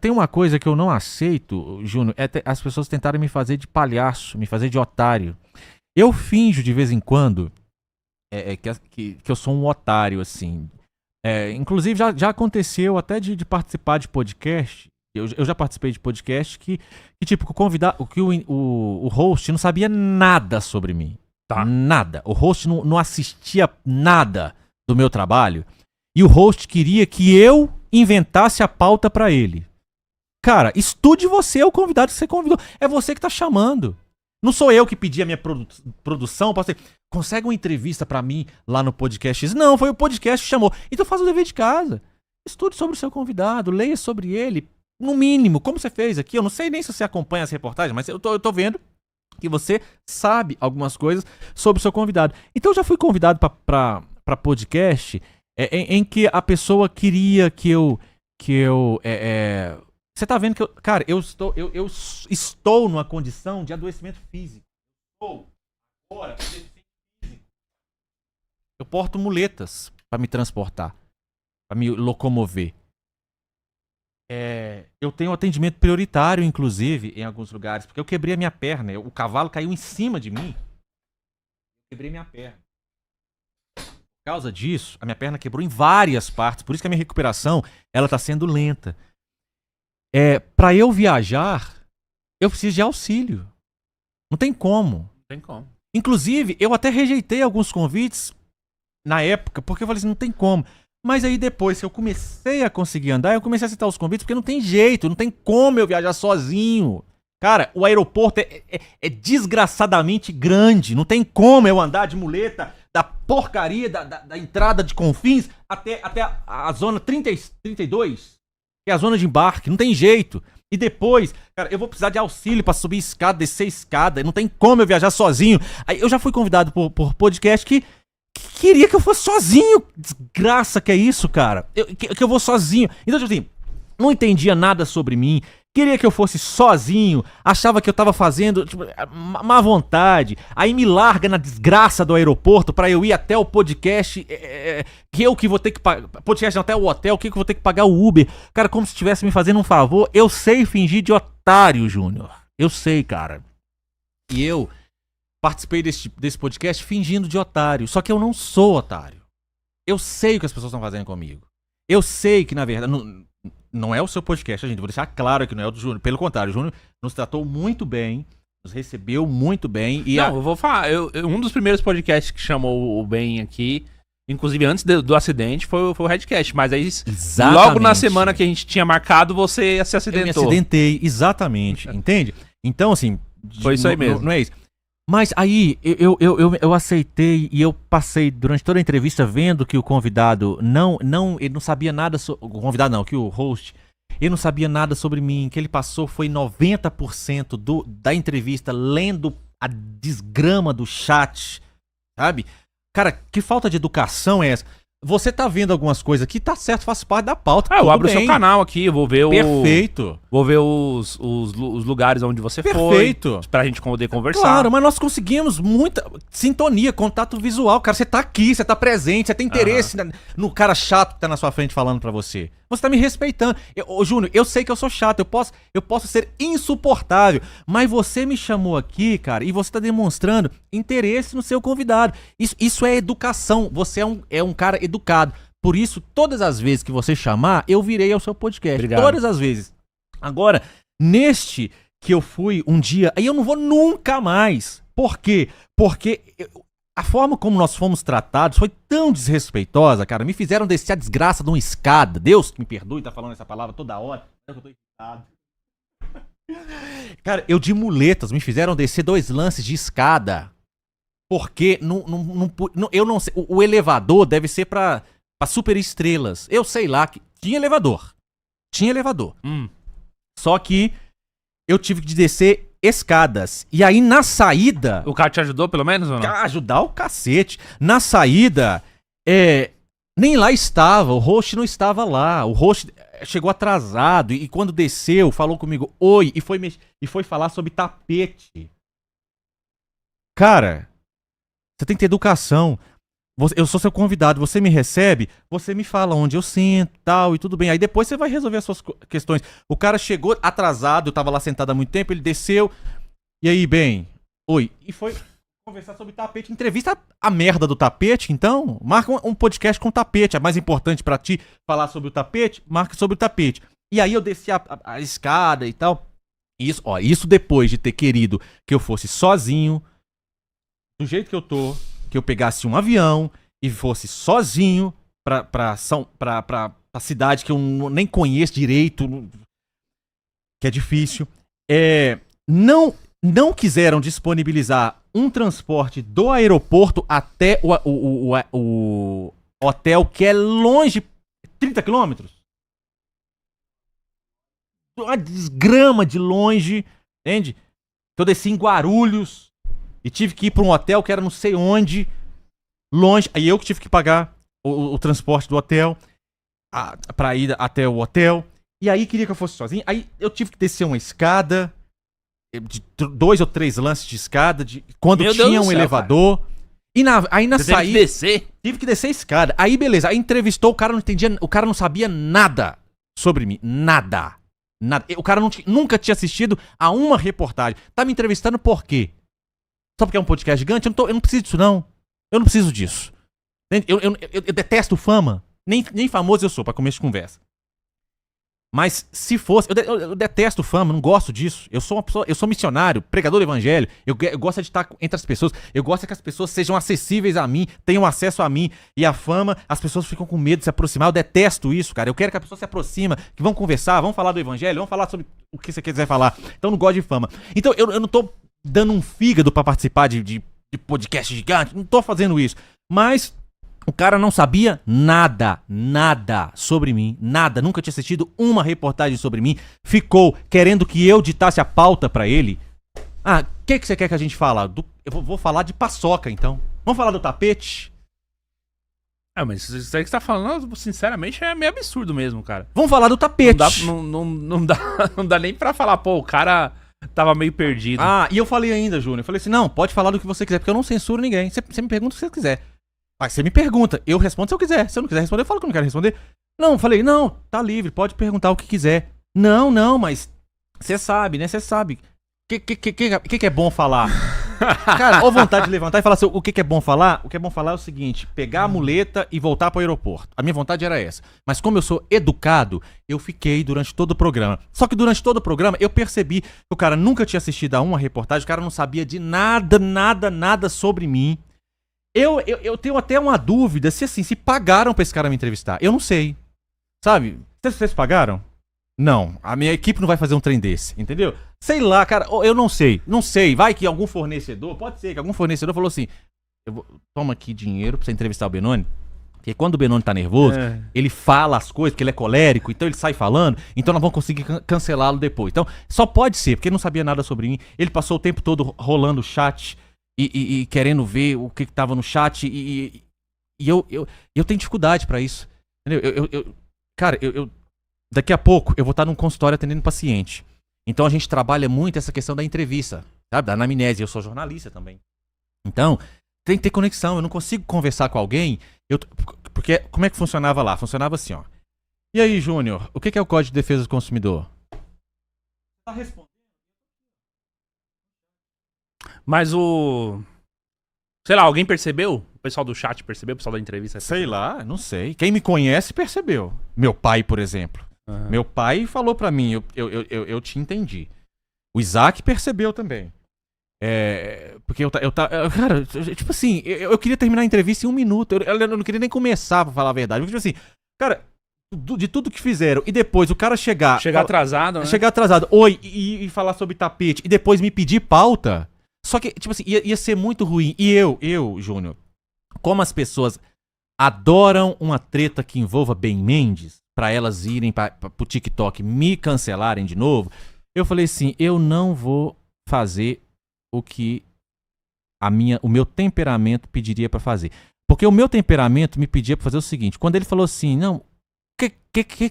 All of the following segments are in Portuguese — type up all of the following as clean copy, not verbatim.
tem uma coisa que eu não aceito, Júnior, as pessoas tentarem me fazer de palhaço, me fazer de otário. Eu finjo de vez em quando que eu sou um otário, assim. Inclusive, já aconteceu até de participar de podcast. Eu já participei de podcast que tipo, o host não sabia nada sobre mim. Tá. Nada. O host não assistia nada do meu trabalho. E o host queria que eu inventasse a pauta pra ele. Cara, estude você, é o convidado que você convidou. É você que tá chamando. Não sou eu que pedi a minha produção. Consegue uma entrevista pra mim lá no podcast? Não, foi o podcast que chamou. Então faz o dever de casa. Estude sobre o seu convidado, leia sobre ele. No mínimo, como você fez aqui. Eu não sei nem se você acompanha as reportagens, mas eu tô vendo que você sabe algumas coisas sobre o seu convidado. Então eu já fui convidado pra podcast em que a pessoa queria que eu você tá vendo que cara, eu estou numa condição de adoecimento físico. Agora, eu porto muletas pra me transportar, pra me locomover. Eu tenho atendimento prioritário, inclusive, em alguns lugares, porque eu quebrei a minha perna. O cavalo caiu em cima de mim. Eu quebrei minha perna. Por causa disso, a minha perna quebrou em várias partes. Por isso que a minha recuperação ela tá sendo lenta. Pra eu viajar, eu preciso de auxílio. Não tem como. Não tem como. Inclusive, eu até rejeitei alguns convites na época, porque eu falei assim, não tem como. Mas aí depois que eu comecei a conseguir andar, eu comecei a aceitar os convites, porque não tem jeito, não tem como eu viajar sozinho. Cara, o aeroporto é desgraçadamente grande, não tem como eu andar de muleta da porcaria da entrada de Confins até a zona 32, que é a zona de embarque, não tem jeito. E depois, cara, eu vou precisar de auxílio pra subir escada, descer escada, não tem como eu viajar sozinho. Aí eu já fui convidado por podcast que queria que eu fosse sozinho. Desgraça que é isso, cara. Que eu vou sozinho. Então, tipo assim, não entendia nada sobre mim. Queria que eu fosse sozinho. Achava que eu tava fazendo, tipo, má vontade. Aí me larga na desgraça do aeroporto pra eu ir até o podcast. Que eu que vou ter que pagar. Podcast até o hotel, que eu vou ter que pagar o Uber. Cara, como se estivesse me fazendo um favor. Eu sei fingir de otário, Júnior. Eu sei, cara. E eu participei desse podcast fingindo de otário. Só que eu não sou otário. Eu sei o que as pessoas estão fazendo comigo. Eu sei que, na verdade, não é o seu podcast, gente. Vou deixar claro que não é o do Júnior. Pelo contrário, o Júnior nos tratou muito bem, nos recebeu muito bem. Eu vou falar. Um dos primeiros podcasts que chamou o Ben aqui, inclusive antes do acidente, foi o Redcast. Mas aí, exatamente, logo na semana que a gente tinha marcado, você se acidentou. Eu me acidentei, exatamente. Entende? Então, assim... Foi isso aí mesmo. Não é isso. Mas aí, eu aceitei e eu passei durante toda a entrevista vendo que o convidado ele não sabia nada sobre... O convidado não, que o host, ele não sabia nada sobre mim, que ele passou foi 90% da entrevista lendo a desgrama do chat, sabe? Cara, que falta de educação é essa? Você tá vendo algumas coisas aqui, tá certo, faz parte da pauta. Eu abro o seu canal aqui, eu vou ver Perfeito. Vou ver os lugares onde você Perfeito. foi, pra gente poder conversar. Claro, mas nós conseguimos muita sintonia, contato visual. Cara, você tá aqui, você tá presente, você tem interesse no cara chato que tá na sua frente falando pra você. Você tá me respeitando. Ô, Júnior, eu sei que eu sou chato, eu posso ser insuportável, mas você me chamou aqui, cara, e você tá demonstrando interesse no seu convidado. Isso é educação, você é um cara educado. Por isso, todas as vezes que você chamar, eu virei ao seu podcast. Obrigado. Todas as vezes. Agora, neste que eu fui um dia, aí eu não vou nunca mais. Por quê? Porque a forma como nós fomos tratados foi tão desrespeitosa, cara. Me fizeram descer a desgraça de uma escada. Deus que me perdoe, tá falando essa palavra toda hora. Eu tô irritado. Cara, eu de muletas, me fizeram descer 2 lances de escada. Porque eu não sei. O elevador deve ser pra super estrelas. Eu sei lá que tinha elevador. Tinha elevador. Só que eu tive que descer escadas. E aí, na saída... O cara te ajudou, pelo menos, ou não? Ajudar o cacete. Na saída, nem lá estava. O host não estava lá. O host chegou atrasado. E quando desceu, falou comigo, oi, e foi falar sobre tapete. Cara, você tem que ter educação. Eu sou seu convidado, você me recebe, você me fala onde eu sento, tal, e tudo bem. Aí depois você vai resolver as suas questões. O cara chegou atrasado, eu tava lá sentado há muito tempo, ele desceu. E aí, bem, oi. E foi conversar sobre tapete. Entrevista a merda do tapete, então. Marca um podcast com tapete. É mais importante pra ti falar sobre o tapete? Marca sobre o tapete. E aí eu desci a escada e tal. Isso depois de ter querido que eu fosse sozinho, do jeito que eu tô, que eu pegasse um avião e fosse sozinho pra cidade que eu nem conheço direito, que é difícil. Não quiseram disponibilizar um transporte do aeroporto até o hotel, que é longe, 30 quilômetros. Uma desgrama de longe, entende? Eu desci em Guarulhos e tive que ir pra um hotel que era não sei onde, longe. Aí eu que tive que pagar o transporte do hotel pra ir até o hotel. E aí queria que eu fosse sozinho. Aí eu tive que descer uma escada, de 2 ou 3 lances de escada, quando Meu tinha Deus do um céu, elevador. Cara. E aí na Você saída. Tive que descer a escada. Aí beleza, aí entrevistou, o cara não entendia, o cara não sabia nada sobre mim. Nada. O cara nunca tinha assistido a uma reportagem. Tá me entrevistando por quê? Só porque é um podcast gigante? Eu não preciso disso, não. Eu não preciso disso. Eu detesto fama. Nem famoso eu sou, pra começo de conversa. Mas se fosse... Eu detesto fama, não gosto disso. Eu sou uma pessoa... Eu sou missionário, pregador do evangelho. Eu gosto de estar entre as pessoas. Eu gosto que as pessoas sejam acessíveis a mim, tenham acesso a mim. E a fama, as pessoas ficam com medo de se aproximar. Eu detesto isso, cara. Eu quero que a pessoa se aproxima, que vão conversar, vão falar do evangelho, vão falar sobre o que você quiser falar. Então eu não gosto de fama. Então eu não tô dando um fígado pra participar de podcast gigante. Não tô fazendo isso. Mas... o cara não sabia nada sobre mim, nada, nunca tinha assistido uma reportagem sobre mim, ficou querendo que eu ditasse a pauta pra ele. Ah, o que você quer que a gente fale? Eu vou falar de paçoca, então. Vamos falar do tapete? Ah, mas isso aí que você tá falando, sinceramente, é meio absurdo mesmo, cara. Vamos falar do tapete. Não dá nem pra falar, pô, o cara tava meio perdido. Ah, e eu falei ainda, Júnior, eu falei assim, não, pode falar do que você quiser, porque eu não censuro ninguém. Você me pergunta o que você quiser. Mas você me pergunta, eu respondo se eu quiser. Se eu não quiser responder, eu falo que eu não quero responder. Não, falei, não, tá livre, pode perguntar o que quiser. Não, mas você sabe, né? Você sabe. O que é bom falar? Cara, ou vontade de levantar e falar assim, o que é bom falar? O que é bom falar é o seguinte, pegar a muleta e voltar pro aeroporto. A minha vontade era essa. Mas como eu sou educado, eu fiquei durante todo o programa. Só que durante todo o programa, eu percebi que o cara nunca tinha assistido a uma reportagem, o cara não sabia de nada sobre mim. Eu tenho até uma dúvida se pagaram pra esse cara me entrevistar. Eu não sei. Sabe? Vocês pagaram? Não. A minha equipe não vai fazer um trem desse, entendeu? Sei lá, cara. Eu não sei. Não sei. Vai que algum fornecedor, pode ser que algum fornecedor falou assim, toma aqui dinheiro pra você entrevistar o Benoni. Porque quando o Benoni tá nervoso, ele fala as coisas, porque ele é colérico, então ele sai falando, então nós vamos conseguir cancelá-lo depois. Então, só pode ser, porque ele não sabia nada sobre mim. Ele passou o tempo todo rolando o chat e querendo ver o que tava no chat e eu tenho dificuldade pra isso. Entendeu? Cara, daqui a pouco eu vou estar num consultório atendendo paciente. Então a gente trabalha muito essa questão da entrevista, sabe? Da anamnese. Eu sou jornalista também. Então, tem que ter conexão. Eu não consigo conversar com alguém. Porque como é que funcionava lá? Funcionava assim, ó. E aí, Júnior, o que é o Código de Defesa do Consumidor? Tá respondendo. Mas sei lá, alguém percebeu? O pessoal do chat percebeu? O pessoal da entrevista? Sei lá, não sei. Quem me conhece percebeu. Meu pai, por exemplo. Uhum. Meu pai falou pra mim, eu te entendi. O Isaac percebeu também. Porque cara, tipo assim, eu queria terminar a entrevista em 1 minuto. Eu não queria nem começar, pra falar a verdade. Porque, tipo assim, cara, de tudo que fizeram, e depois o cara chegar atrasado, né? Chegar atrasado, oi, e falar sobre tapete, e depois me pedir pauta. Só que, tipo assim, ia ser muito ruim. E eu, Júnior, como as pessoas adoram uma treta que envolva Ben Mendes, pra elas irem pro TikTok me cancelarem de novo, eu falei assim, eu não vou fazer o que o meu temperamento pediria pra fazer. Porque o meu temperamento me pedia pra fazer o seguinte, quando ele falou assim, não, o que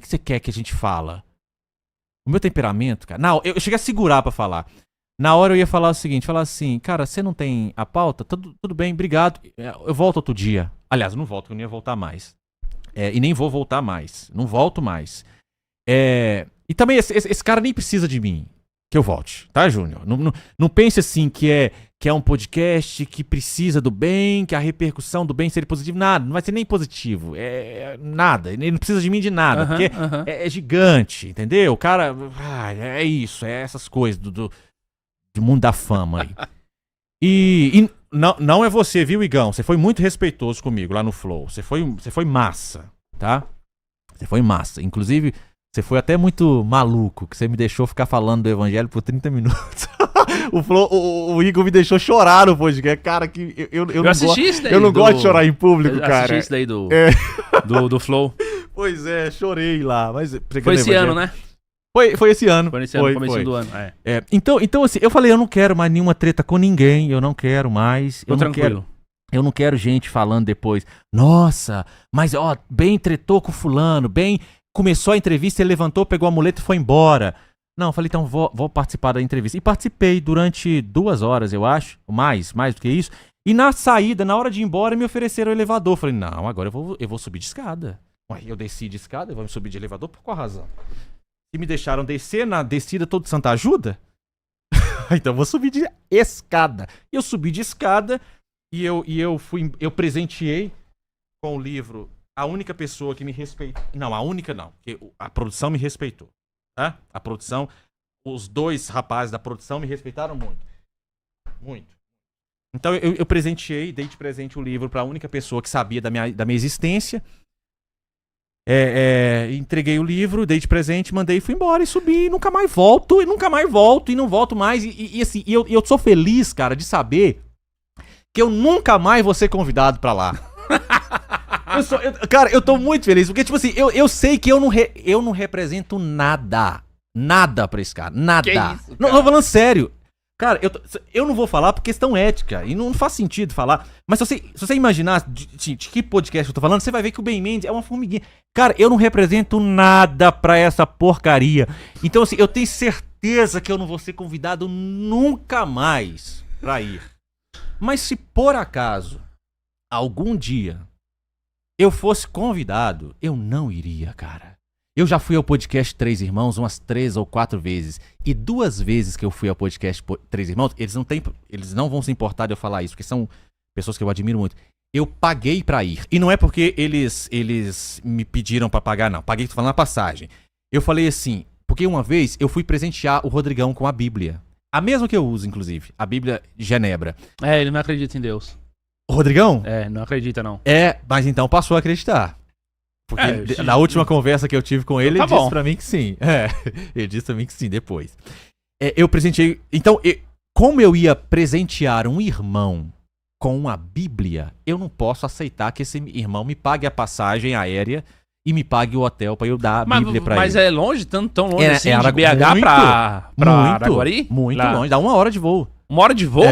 você quer que a gente fala? O meu temperamento, cara, não, eu cheguei a segurar pra falar. Na hora eu ia falar o seguinte, falar assim, cara, você não tem a pauta? Tudo bem, obrigado, eu volto outro dia. Aliás, não volto, eu não ia voltar mais. E nem vou voltar mais. Não volto mais. E também esse cara nem precisa de mim que eu volte, tá, Júnior? Não pense assim que é um podcast que precisa do bem, que a repercussão do bem seria positiva. Nada, não vai ser nem positivo. Nada. Ele não precisa de mim de nada, porque é gigante, entendeu? O cara. É isso, é essas coisas do mundo da fama aí. E não é você, viu, Igão? Você foi muito respeitoso comigo lá no Flow. Você foi massa, tá? Você foi massa. Inclusive, você foi até muito maluco, que você me deixou ficar falando do evangelho por 30 minutos. O Igor me deixou chorar no podcast. Cara, que eu não assisti isso daí. Eu não gosto de chorar em público, cara. Eu assisti isso daí do Flow. Pois é, chorei lá. Mas foi esse ano, né? Foi esse ano. Foi esse ano, começo do ano. Então, assim, eu falei, eu não quero mais nenhuma treta com ninguém. Eu não quero mais. Eu não quero gente falando depois. Nossa, mas ó, bem tretou com fulano, bem... Começou a entrevista, ele levantou, pegou a muleta e foi embora. Não, eu falei, então vou participar da entrevista. E participei durante 2 horas, eu acho, mais do que isso. E na saída, na hora de ir embora, me ofereceram o elevador. Eu falei, não, agora eu vou subir de escada. Ué, eu desci de escada, eu vou subir de elevador por qual razão? Se me deixaram descer na descida todo Santa Ajuda, então eu vou subir de escada. E eu subi de escada e eu presenteei com o livro... A única pessoa que me respeitou... Não, a única não. Porque a produção me respeitou. Tá? A produção... Os 2 rapazes da produção me respeitaram muito. Muito. Então eu presenteei, dei de presente o livro pra única pessoa que sabia da minha existência. Entreguei o livro, dei de presente, mandei e fui embora. E subi e nunca mais volto. E não volto mais. Assim, eu sou feliz, cara, de saber que eu nunca mais vou ser convidado pra lá. Cara, eu tô muito feliz, porque, tipo assim, eu sei que eu não represento nada. Nada pra esse cara. Nada. Que isso, cara? Não, tô falando sério. Cara, eu não vou falar por questão ética. E não faz sentido falar. Mas se você imaginar de que podcast eu tô falando, você vai ver que o Ben Mendes é uma formiguinha. Cara, eu não represento nada pra essa porcaria. Então, assim, eu tenho certeza que eu não vou ser convidado nunca mais pra ir. Mas se por acaso, algum dia, eu fosse convidado, eu não iria, cara. Eu já fui ao podcast 3 Irmãos umas 3 ou 4 vezes. E 2 vezes que eu fui ao podcast 3 Irmãos, eles não vão se importar de eu falar isso, porque são pessoas que eu admiro muito. Eu paguei pra ir. E não é porque eles me pediram pra pagar, não. Paguei, tô falando a passagem. Eu falei assim, porque uma vez eu fui presentear o Rodrigão com a Bíblia. A mesma que eu uso, inclusive. A Bíblia de Genebra. Ele não acredita em Deus. O Rodrigão? Não acredita, não. Mas então passou a acreditar. Porque na última conversa que eu tive com ele, ele disse pra mim que sim. Ele disse pra mim que sim, depois. Eu presenteei... Então, como eu ia presentear um irmão com uma Bíblia, eu não posso aceitar que esse irmão me pague a passagem aérea e me pague o hotel pra eu dar a Bíblia pra ele. Mas é longe? Tão longe assim, de BH pra Araguari? Muito longe, dá 1 hora de voo. 1 hora de voo?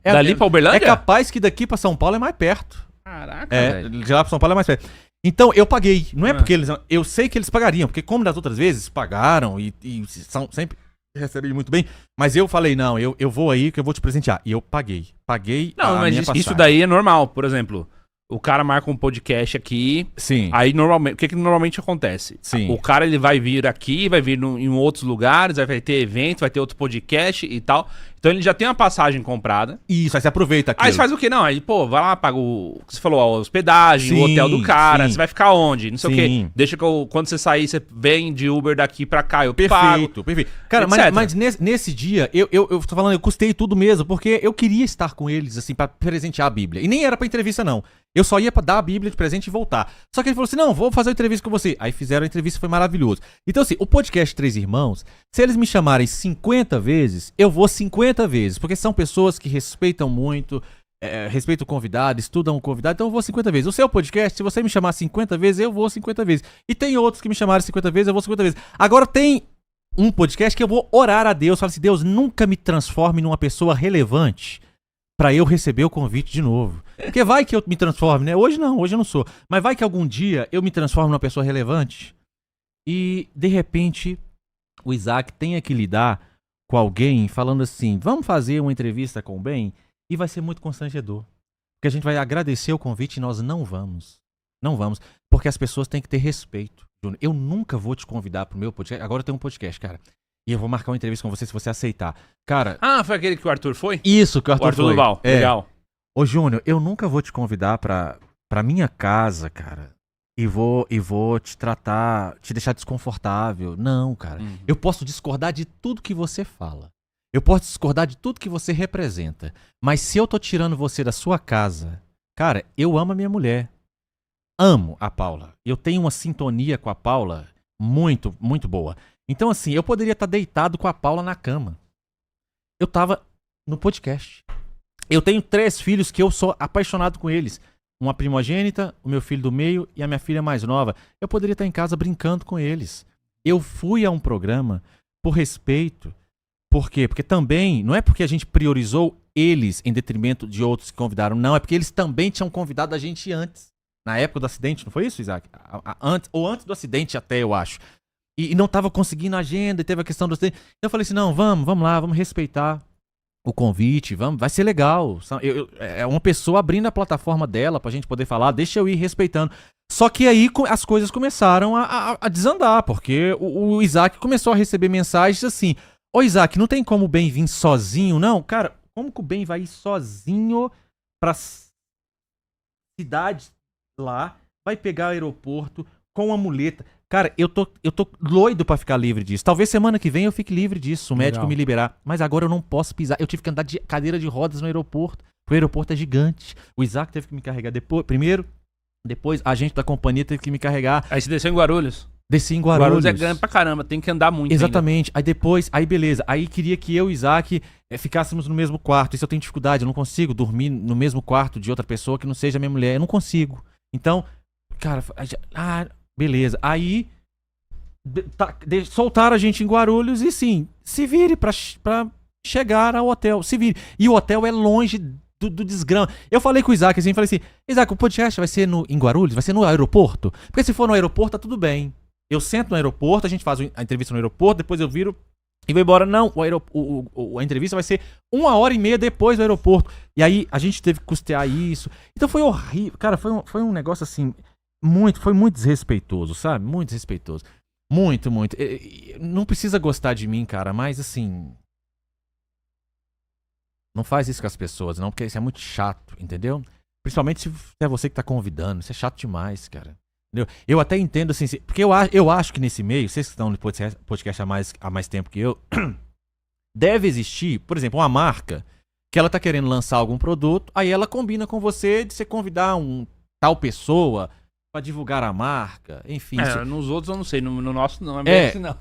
Dali pra Uberlândia? É capaz que daqui pra São Paulo é mais perto. Caraca, velho. De lá pra São Paulo é mais perto. Então, eu paguei. Não é porque eles... Eu sei que eles pagariam, porque como das outras vezes, pagaram e sempre recebi muito bem. Mas eu falei, não, eu vou aí que eu vou te presentear. E eu paguei. Paguei a minha passagem. Isso daí é normal. Por exemplo, o cara marca um podcast aqui. Sim. Aí, normalmente, o que normalmente acontece? Sim. O cara, ele vai vir aqui, vai vir em outros lugares, vai ter evento, vai ter outro podcast e tal. Então ele já tem uma passagem comprada. Isso, aí você aproveita aqui. Aí você faz o quê? Não, aí, vai lá, paga o que você falou, a hospedagem, o hotel do cara, você vai ficar onde? Não sei o quê. Deixa que quando você sair, você vem de Uber daqui pra cá, eu pago. Perfeito. Cara, mas nesse dia, eu tô falando, eu custei tudo mesmo, porque eu queria estar com eles, assim, pra presentear a Bíblia. E nem era pra entrevista, não. Eu só ia pra dar a Bíblia de presente e voltar. Só que ele falou assim, não, vou fazer uma entrevista com você. Aí fizeram a entrevista, foi maravilhoso. Então, assim, o podcast 3 Irmãos, se eles me chamarem 50 vezes, eu vou 50 vezes. Porque são pessoas que respeitam muito, respeitam o convidado, estudam o convidado, então eu vou 50 vezes. O seu podcast, se você me chamar 50 vezes, eu vou 50 vezes. E tem outros que me chamaram 50 vezes, eu vou 50 vezes. Agora tem um podcast que eu vou orar a Deus, falar assim, Deus, nunca me transforme numa pessoa relevante pra eu receber o convite de novo. Porque vai que eu me transforme, né? Hoje eu não sou. Mas vai que algum dia eu me transforme numa pessoa relevante e, de repente, o Isaac tenha que lidar com alguém falando assim, vamos fazer uma entrevista com o Ben? E vai ser muito constrangedor. porque a gente vai agradecer o convite e nós não vamos. Não vamos. Porque as pessoas têm que ter respeito, Júnior. Eu nunca vou te convidar pro meu podcast. Agora eu tenho um podcast, cara. E eu vou marcar uma entrevista com você se você aceitar. Cara... Ah, foi aquele que o Arthur foi? Isso, que o Arthur foi. Duval, legal. Ô, Júnior, eu nunca vou te convidar pra minha casa, cara. E vou te tratar, te deixar desconfortável. Não, cara. Eu posso discordar de tudo que você fala. Eu posso discordar de tudo que você representa. Mas se eu tô tirando você da sua casa... Cara, eu amo a minha mulher. Amo a Paula. Eu tenho uma sintonia com a Paula muito, muito boa. Então, assim, eu poderia estar deitado com a Paula na cama. Eu tava no podcast. Eu tenho 3 filhos que eu sou apaixonado com eles. Uma primogênita, o meu filho do meio e a minha filha mais nova. Eu poderia estar em casa brincando com eles. Eu fui a um programa por respeito. Por quê? Porque também, não é porque a gente priorizou eles em detrimento de outros que convidaram, não. É porque eles também tinham convidado a gente antes. Na época do acidente, não foi isso, Isaac? Antes do acidente até, eu acho. E não tava conseguindo a agenda, e teve a questão do acidente. Então eu falei assim, não, vamos lá, vamos respeitar o convite, vai ser legal. É uma pessoa abrindo a plataforma dela pra gente poder falar, deixa eu ir respeitando. Só que aí as coisas começaram a desandar, porque o Isaac começou a receber mensagens assim, ô Isaac, não tem como o Ben vir sozinho, não? Cara, como que o Ben vai ir sozinho pra cidade lá, vai pegar o aeroporto com a muleta? Cara, eu tô doido pra ficar livre disso. Talvez semana que vem eu fique livre disso, o médico me liberar. Mas agora eu não posso pisar. Eu tive que andar de cadeira de rodas no aeroporto. O aeroporto é gigante. O Isaac teve que me carregar primeiro. Depois a gente da companhia teve que me carregar. Aí você desceu em Guarulhos? Desci em Guarulhos. Guarulhos é grande pra caramba, tem que andar muito. Exatamente. Ainda. Aí beleza. Aí queria que eu e o Isaac ficássemos no mesmo quarto. Isso eu tenho dificuldade, eu não consigo dormir no mesmo quarto de outra pessoa que não seja minha mulher. Eu não consigo. Então, cara, beleza. Aí soltaram a gente em Guarulhos e sim, se vire pra chegar ao hotel. Se vire. E o hotel é longe do desgrama. Eu falei com o Isaac assim, falei assim, Isaac, o podcast vai ser em Guarulhos? Vai ser no aeroporto? Porque se for no aeroporto, tá tudo bem. Eu sento no aeroporto, a gente faz a entrevista no aeroporto, depois eu viro e vou embora. Não, a entrevista vai ser 1h30 depois do aeroporto. E aí a gente teve que custear isso. Então foi horrível. Cara, foi um negócio assim, foi muito desrespeitoso, sabe? Muito desrespeitoso. Muito, muito. Não precisa gostar de mim, cara, mas assim... Não faz isso com as pessoas, não, porque isso é muito chato, entendeu? Principalmente se é você que tá convidando. Isso é chato demais, cara. Entendeu? Eu até entendo, assim, porque eu acho que nesse meio, vocês que estão no podcast há mais tempo que eu, deve existir, por exemplo, uma marca que ela tá querendo lançar algum produto, aí ela combina com você de você convidar tal pessoa pra divulgar a marca, enfim. Nos outros eu não sei, no nosso não, é bem assim não.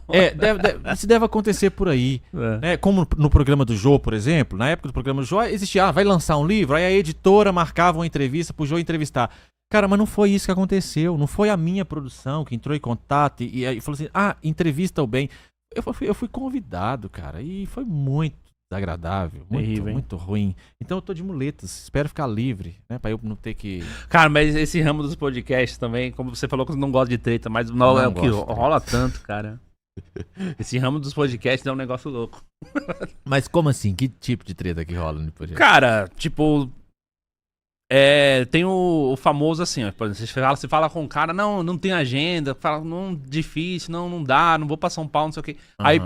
Isso deve acontecer por aí. Né? Como no programa do Jô, por exemplo, na época do programa do Jô, existia, vai lançar um livro, aí a editora marcava uma entrevista pro Jô entrevistar. Cara, mas não foi isso que aconteceu, não foi a minha produção que entrou em contato e aí falou assim, entrevista o Ben. Eu fui convidado, cara, e foi muito desagradável, muito ruim. Então eu tô de muletas, espero ficar livre, né, pra eu não ter que... Cara, mas esse ramo dos podcasts também, como você falou que você não gosta de treta, mas não é o que rola tanto, cara. Esse ramo dos podcasts é um negócio louco. Mas como assim? Que tipo de treta que rola no podcast? Cara, tipo... tem o famoso assim, ó, por exemplo, você fala com o cara, não tem agenda, fala, não, difícil, não dá, não vou pra São Paulo, não sei o quê. Aí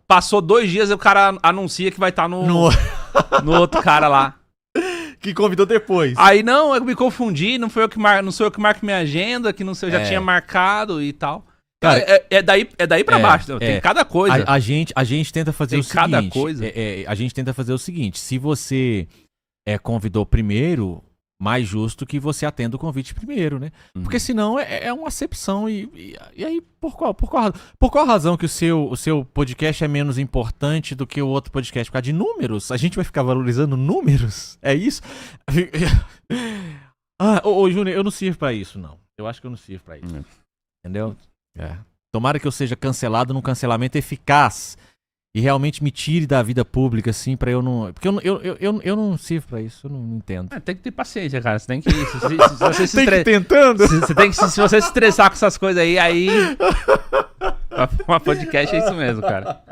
passou 2 dias e o cara anuncia que vai estar no outro cara lá. Que convidou depois. Aí não, eu me confundi, não sou eu que marco minha agenda, que não sei, eu já tinha marcado e tal. Cara, é daí pra baixo, tem cada coisa. A gente tenta fazer o seguinte. Cada coisa. A gente tenta fazer o seguinte, se você convidou primeiro, mais justo que você atenda o convite primeiro, né? Porque senão é uma acepção e aí por qual razão que o seu podcast é menos importante do que o outro podcast? Por causa de números? A gente vai ficar valorizando números? É isso? Ô Júnior, eu não sirvo pra isso, não. Eu acho que eu não sirvo pra isso. Entendeu? Tomara que eu seja cancelado num cancelamento eficaz e realmente me tire da vida pública, assim, pra eu não... Porque eu não sirvo pra isso, eu não entendo. Tem que ter paciência, cara. Você tem que... Se você tem que ir tentando. Se você se estressar com essas coisas aí... Uma podcast é isso mesmo, cara.